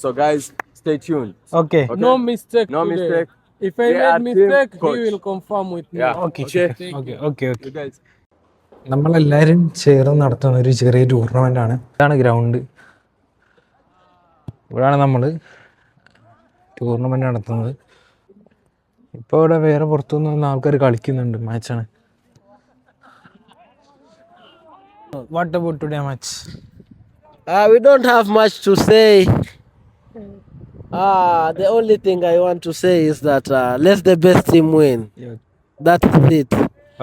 So guys, stay tuned. Okay. Okay? No mistake No today. mistake. If I They are made team mistake, he coach. will confirm with me. Yeah. Okay. Okay. Okay. You guys. നമ്മളെല്ലാവരും ചേർന്ന് നടത്തുന്ന ഒരു ചെറിയ tournament ആണ്. ഇതാണ് ground. ഇവിടെയാണ് നമ്മൾ tournament നടത്തുന്നത്. ഇപ്പോൾ ഇവിടെ വേറെ പുറത്തുനിന്ന് വന്ന ആൾക്കാർ കളിക്കുന്നുണ്ട്. മാച്ചാണ്. What about today match? We don't have much to say. The only thing I want to say is that let the best team win. That's it.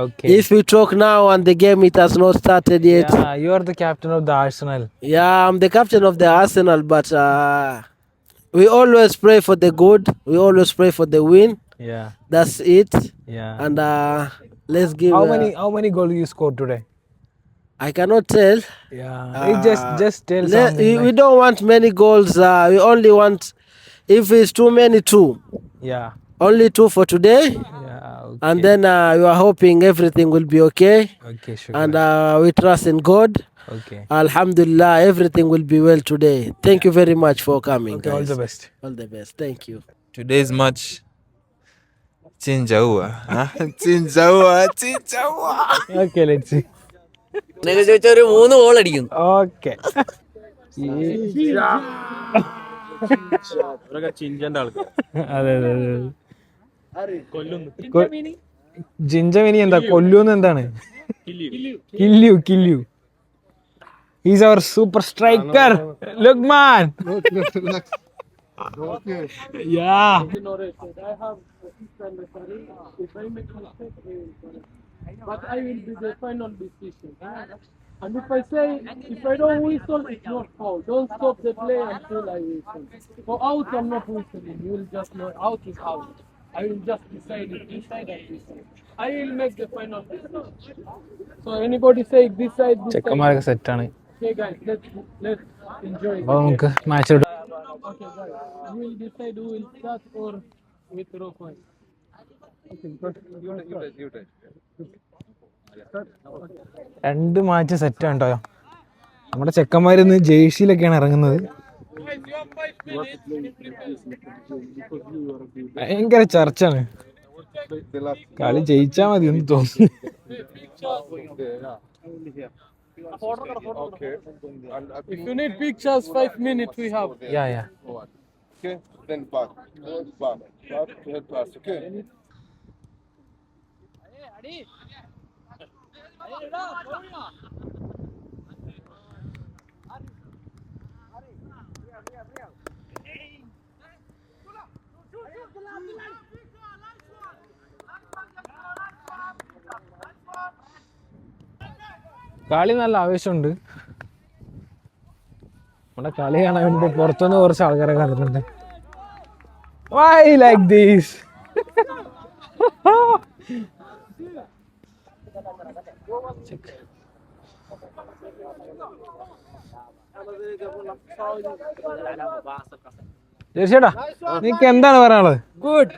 Okay. If we talk now and the game it has not started yet. Yeah, you are the captain of the Arsenal. Yeah, I'm the captain of the Arsenal, but we always pray for the good. We always pray for the win. Yeah. That's it. Yeah. And let's give. How many goals you scored today? I cannot tell. Yeah. Just tell something. We don't want many goals. We only want, if it's too many, 2. Yeah. Only 2 for today. Yeah. Okay. And then we are hoping everything will be okay. Okay, sure. And we trust in God. Okay. Alhamdulillah, everything will be well today. Thank you very much for coming, Okay, guys. all the best. All the best. Thank you. Today's match. Chinjaua. Chinjaua. Okay, let's see. നിങ്ങൾ ചോദിച്ച ഒരു 3 goal അടിക്കും. Okay. ചിഞ്ചന്റെ ആൾക്കാർ. അതെ. ജിഞ്ചമിനി എന്താ കൊല്ലൂന്ന് എന്താണ്? കില്യു. He's our super striker. Look man. Yeah. I have assistant referee. If I make mistake, he will correct. But I will be the final decision. And if I don't whistle, it's not foul. Don't stop the play until I whistle. For out, I'm not whistling. You will just know out is out. I will just decide it inside and whistle. I will make the final decision. So anybody say this side, this ചെക്കന്മാരൊക്കെ side. സെറ്റാണ്. Okay guys, let's enjoy. അപ്പൊ നമുക്ക് match Okay guys, we will decide who will start or withdraw point. രണ്ട് match സെറ്റാണ് കേട്ടോ. നമ്മുടെ ചെക്കന്മാരിന്ന് ജേഴ്സിയിലൊക്കെയാണ് ഇറങ്ങുന്നത്. ഭയങ്കര ചർച്ചാണ്. കളി ജയിച്ചാ മതി എന്ന് തോന്നുന്നു. If you need pictures, 5 minutes we have. Yeah. Okay, then back to head pass, okay? കളി നല്ല ആവേശമുണ്ട്. നമ്മുടെ കളി കാണാൻ വേണ്ടി പുറത്തുനിന്ന് കുറച്ച് ആൾക്കാരെ കണ്ടിട്ടുണ്ട്. Why like this? ചേട്ടാ നിനക്ക് എന്താണ് പറയാനുള്ളത്?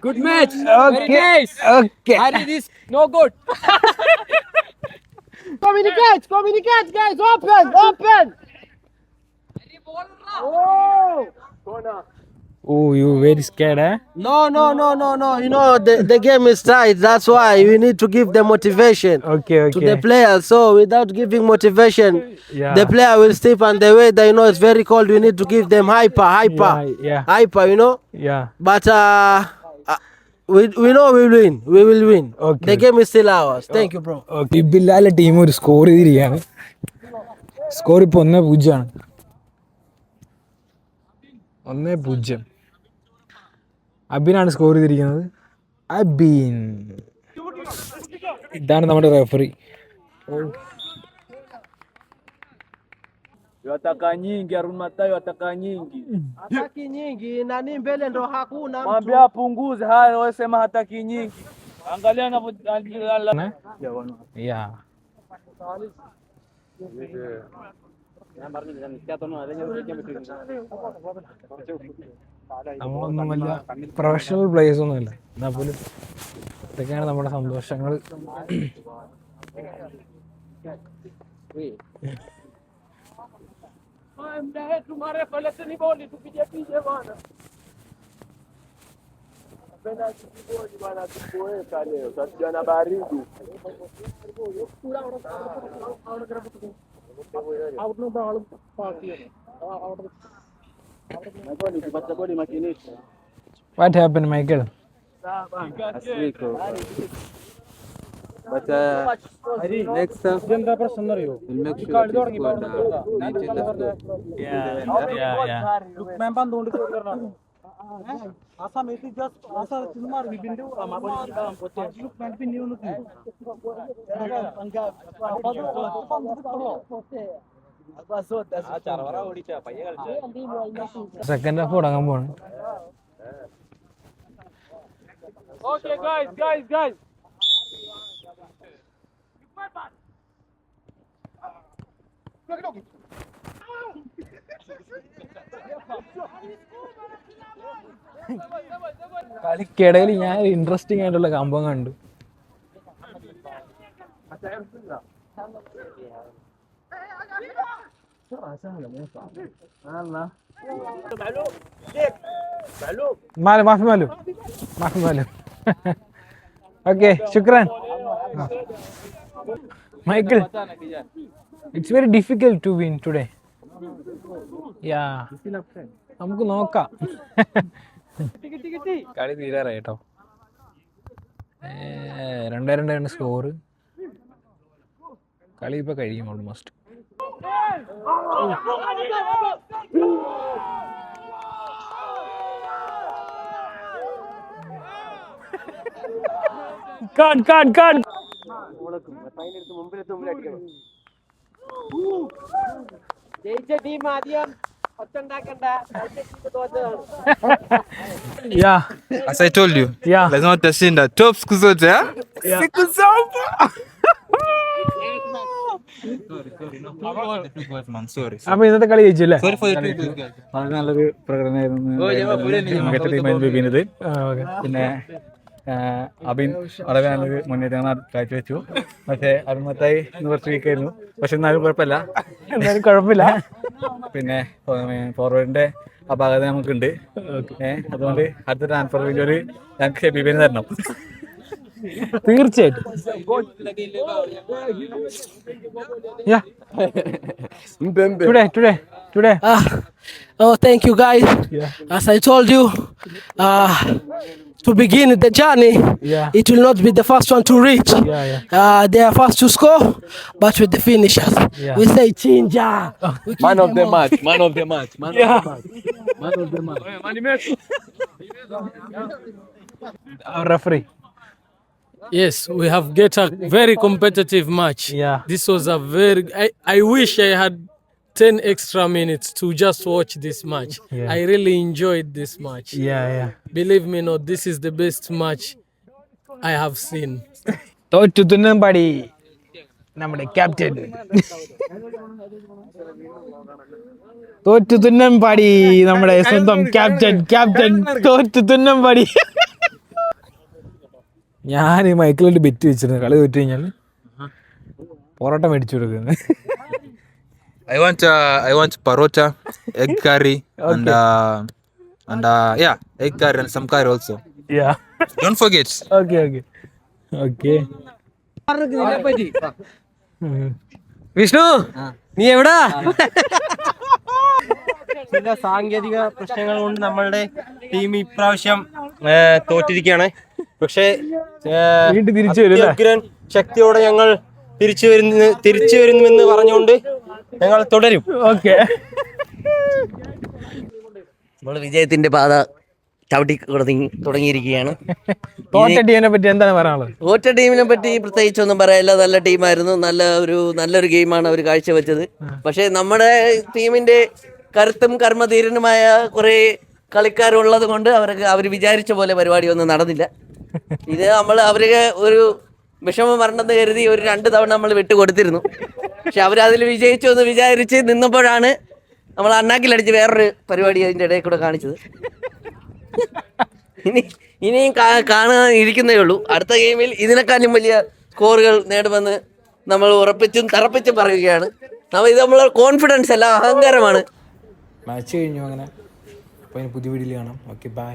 Good match. Very Okay. nice. Okay. Harry, this no good. Communicate, guys. Open. Oh, you very scared, eh? No. You know, the game is tight. That's why we need to give the motivation Okay. to the players. So without giving motivation, Yeah. the player will sleep, and the weather, you know, it's very cold. We need to give them hyper, Yeah. hyper, you know. Yeah. But we know we will win. Okay. The game is still ours. Thank you, bro. Okay. ബില്ലാലെ team ഒരു score ചെയ്തിരിക്കുകയാണ്. Score ഇപ്പോൾ 1-0. 1-0. അബിനാണ് score ചെയ്തിരിക്കുന്നത്. അബിൻ. ഇതാണ് നമ്മുടെ referee. Wataka nyingi, Harun Matayo wataka nyingi. Hataki nyingi nani mbele ndo hakuna mtu. Mwambie apunguze haya, wewe sema hataki nyingi. Angalia anavyo. Yeah. നമ്മളൊന്നും വലിയ പ്രൊഫഷണൽ പ്ലേയേഴ്സ് ഒന്നുമല്ല, എന്നാൽ പോലും ഇതൊക്കെയാണ് നമ്മുടെ സന്തോഷങ്ങൾ. तुम्हारे पहले से नहीं बोली तू पीछे पीछे माना Sajjana baridi. അവിടെ ആളും പാർട്ടിയാണ് അവിടെ What happened, Michael? But next time ഇതെന്താ പ്രശ്നം എന്നറിയോ we'll make sure കളി that തുടങ്ങി ഞാൻ പന്തുകൊണ്ട് കയറി ആ സമയത്ത് ആ സ്ഥലത്ത് മാറി പിന്നെ പിന്നെ ഒന്ന് Second half തുടങ്ങാൻ പോണ്. Okay, guys. കളിക്കിടയിൽ ഞാൻ ഇൻട്രസ്റ്റിംഗ് ആയിട്ടുള്ള സംഭവം കണ്ടു. Malu. Okay, shukran. Michael, it's very difficult to win today. Yeah. നമുക്ക് നോക്കാം. കളി തീരാറായി കേട്ടോ. 2-2 സ്കോർ. കളി ഇപ്പൊ കഴിയും ഓൾമോസ്റ്റ്. കാട് ജയിച്ച ടീം ആദ്യം Yeah. As I told you, Yeah. let's not touch in the top skuzote, huh? Siku zamba. Sorry. അപ്പൊ ഇന്നത്തെ കളി ജയിച്ചല്ലേ? Sorry for the two guys. വളരെ നല്ലൊരു പ്രകടനമായിരുന്നു മികച്ച ടീമായിരുന്നു വിപിനത്. പിന്നെ അബിൻ വളരെ നല്ലൊരു മുന്നേറ്റങ്ങൾ കാഴ്ചവെച്ചു. പക്ഷേ അരുമത്തായി കുറച്ച് വീക്കായിരുന്നു. പക്ഷെ എന്നാലും കുഴപ്പമില്ല. പിന്നെ ഫോർവേഡിന്റെ അപാകത നമുക്കുണ്ട്. അതുകൊണ്ട് അടുത്ത ട്രാൻസ്ഫർ ഒരു ഞങ്ങൾക്ക് ഷെബീബിന് തരണം. തീർച്ചയായിട്ടും. Today. Oh, thank you guys. As I told you, to begin the journey, it will not be the first one to reach. They are first to score, but with the finishers, we say Chinja. man of the match. Our referee. Yes, we have get a very competitive match. Yeah. This was a very I wish I had 10 extra minutes to just watch this match. I really enjoyed this match. Yeah. Believe me, no, this is the best match I have seen. തോറ്റു തുന്നമ്പാടി നമ്മുടെ captain. തോറ്റു തുന്നമ്പാടി നമ്മുടെ സ്വന്തം captain തോറ്റു തുന്നമ്പാടി. ഞാൻ മൈക്കിളിന്റെ bet വെച്ചിരുന്നു കളി തോറ്റു കഴിഞ്ഞാൽ പൊറോട്ട മേടിച്ചു കൊടുക്കുന്നത്. I want parota, egg curry, and egg curry and some curry also. Yeah. Don't forget. Okay. Vishnu നീ എവിടാ? ചില സാങ്കേതിക പ്രശ്നങ്ങൾ കൊണ്ട് നമ്മളുടെ ടീം ഇപ്രാവശ്യം തോറ്റിരിക്കുകയാണ്. പക്ഷേ ഉഗ്രൻ ശക്തിയോടെ ഞങ്ങൾ തിരിച്ചു വരുന്നുവെന്ന് പറഞ്ഞുകൊണ്ട് ഞങ്ങൾ തുടരും. ഓക്കെ. നമ്മൾ വിജയത്തിന്റെ പാത ചവിട്ടി തുടങ്ങിയിരിക്കുകയാണ്. തോറ്റ ടീമിനെ പറ്റി എന്താണ് പറയാനുള്ളത്? തോറ്റ ടീമിനെ പറ്റി പ്രത്യേകിച്ചൊന്നും പറയാനില്ല. നല്ല ടീമായിരുന്നു. നല്ലൊരു ഗെയിമാണ് അവർ കാഴ്ചവെച്ചത്. പക്ഷെ നമ്മുടെ ടീമിന്റെ കരുത്തും കർമ്മധീരനുമായ കുറെ കളിക്കാരുള്ളത് കൊണ്ട് അവർ വിചാരിച്ച പോലെ പരിപാടിയൊന്നും നടന്നില്ല. ഇത് അവർക്ക് ഒരു വിഷമം വരണമെന്ന് കരുതി ഒരു 2 തവണ നമ്മൾ വിട്ടുകൊടുത്തിരുന്നു. പക്ഷെ അവരതിൽ വിജയിച്ചു എന്ന് വിചാരിച്ച് നിന്നപ്പോഴാണ് നമ്മൾ അണ്ണാക്കിലടിച്ച് വേറൊരു പരിപാടി അതിൻ്റെ ഇടയിൽ കൂടെ കാണിച്ചത്. ഇനിയും കാണാൻ ഇരിക്കുന്നേ ഉള്ളൂ. അടുത്ത ഗെയിമിൽ ഇതിനെക്കാളും വലിയ സ്കോറുകൾ നേടുമെന്ന് നമ്മൾ ഉറപ്പിച്ചും തറപ്പിച്ചും പറയുകയാണ്. ഇത് നമ്മളെ കോൺഫിഡൻസ് അല്ല, അഹങ്കാരമാണ്. മാച്ച് കഴിഞ്ഞു അങ്ങനെ. അപ്പോൾ അതിന് പുതിയ വീഡിയോയിൽ കാണാം. Okay bye.